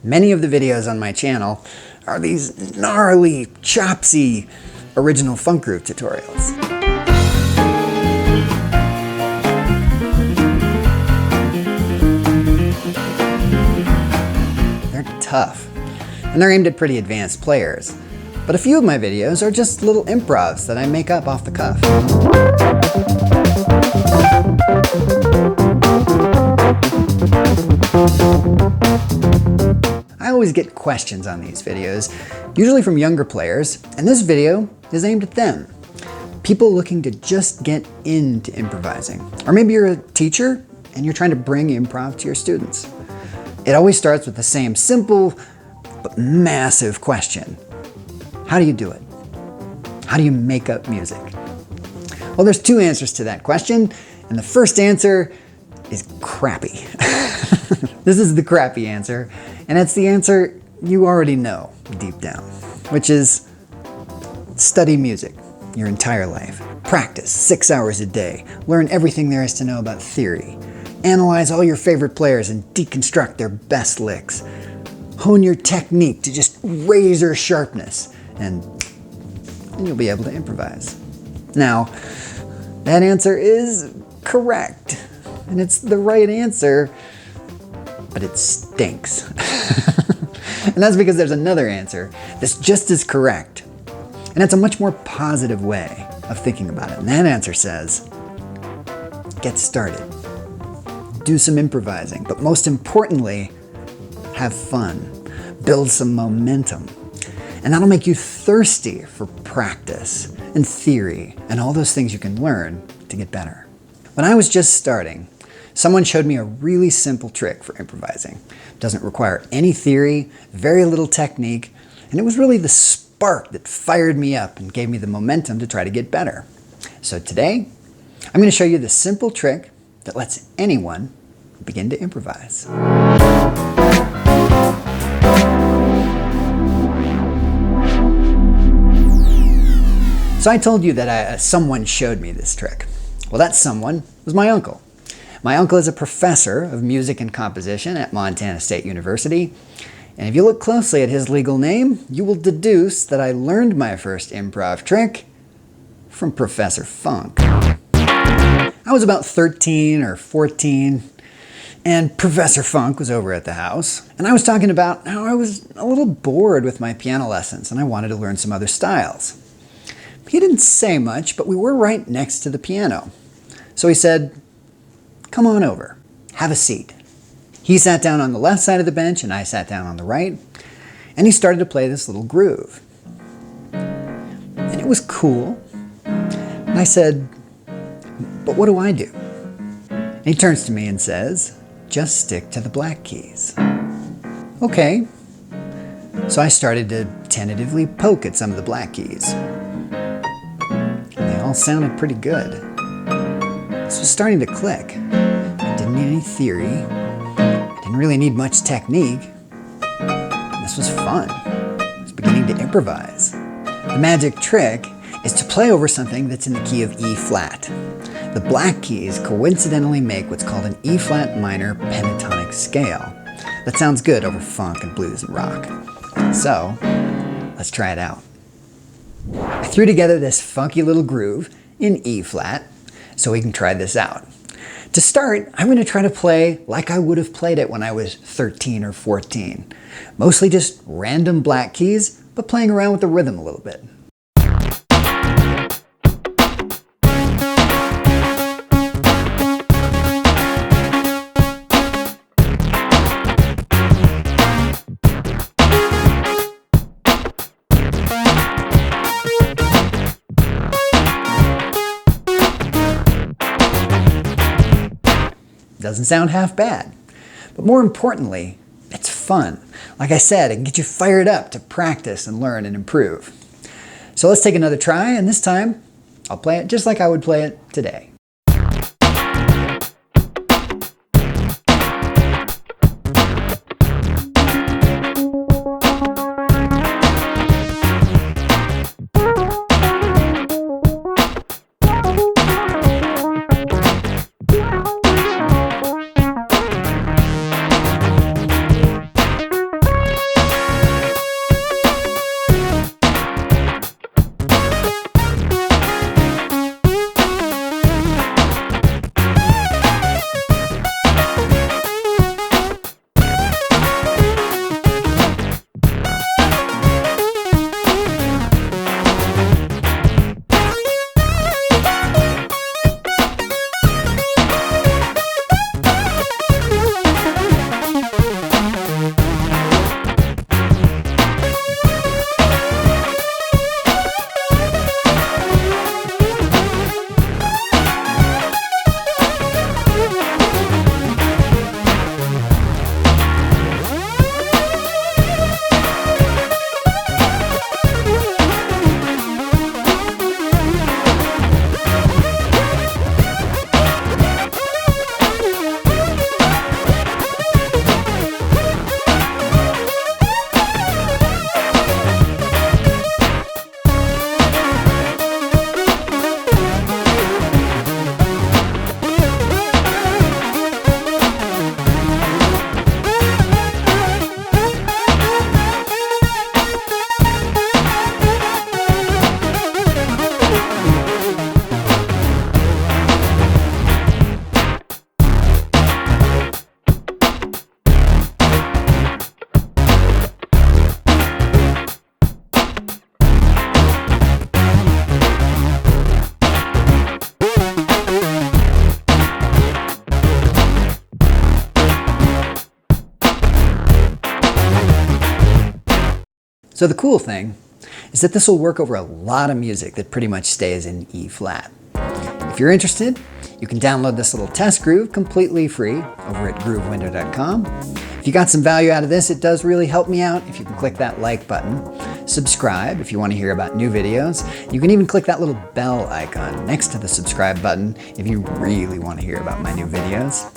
Many of the videos on my channel are these gnarly, chopsy, original funk groove tutorials. They're tough, and they're aimed at pretty advanced players. But a few of my videos are just little improvs that I make up off the cuff. I always get questions on these videos, usually from younger players, and this video is aimed at them. People looking to just get into improvising. Or maybe you're a teacher and you're trying to bring improv to your students. It always starts with the same simple but massive question. How do you do it? How do you make up music? Well, there's two answers to that question, and the first answer is crappy. This is the crappy answer, and it's the answer you already know deep down, which is study music your entire life. Practice 6 hours a day. Learn everything there is to know about theory. Analyze all your favorite players and deconstruct their best licks. Hone your technique to just razor sharpness, and you'll be able to improvise. Now, that answer is correct, and it's the right answer, but it stinks. And that's because there's another answer that's just as correct, and it's a much more positive way of thinking about it. And that answer says, get started. Do some improvising, but most importantly, have fun. Build some momentum. And that'll make you thirsty for practice and theory and all those things you can learn to get better. When I was just starting, someone showed me a really simple trick for improvising. It doesn't require any theory, very little technique, and it was really the spark that fired me up and gave me the momentum to try to get better. So today, I'm going to show you the simple trick that lets anyone begin to improvise. So I told you that someone showed me this trick. Well, that someone was my uncle. My uncle is a professor of music and composition at Montana State University. And if you look closely at his legal name, you will deduce that I learned my first improv trick from Professor Funk. I was about 13 or 14, and Professor Funk was over at the house, and I was talking about how I was a little bored with my piano lessons and I wanted to learn some other styles. He didn't say much, but we were right next to the piano. So he said, "Come on over, have a seat." He sat down on the left side of the bench and I sat down on the right, and he started to play this little groove. And it was cool. And I said, "But what do I do?" And he turns to me and says, "Just stick to the black keys." Okay. So I started to tentatively poke at some of the black keys. All sounded pretty good. This was starting to click. I didn't need any theory. I didn't really need much technique. And this was fun. I was beginning to improvise. The magic trick is to play over something that's in the key of E flat. The black keys coincidentally make what's called an E flat minor pentatonic scale. That sounds good over funk and blues and rock. So, let's try it out. I threw together this funky little groove in E flat, so we can try this out. To start, I'm going to try to play like I would have played it when I was 13 or 14. Mostly just random black keys, but playing around with the rhythm a little bit. Doesn't sound half bad. But more importantly, it's fun. Like I said, it can get you fired up to practice and learn and improve. So let's take another try, and this time, I'll play it just like I would play it today. So the cool thing is that this will work over a lot of music that pretty much stays in E flat. If you're interested, you can download this little test groove completely free over at groovewindow.com. If you got some value out of this, it does really help me out if you can click that like button. Subscribe if you want to hear about new videos. You can even click that little bell icon next to the subscribe button if you really want to hear about my new videos.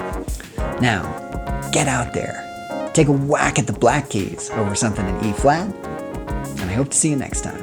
Now, get out there. Take a whack at the black keys over something in E flat, and I hope to see you next time.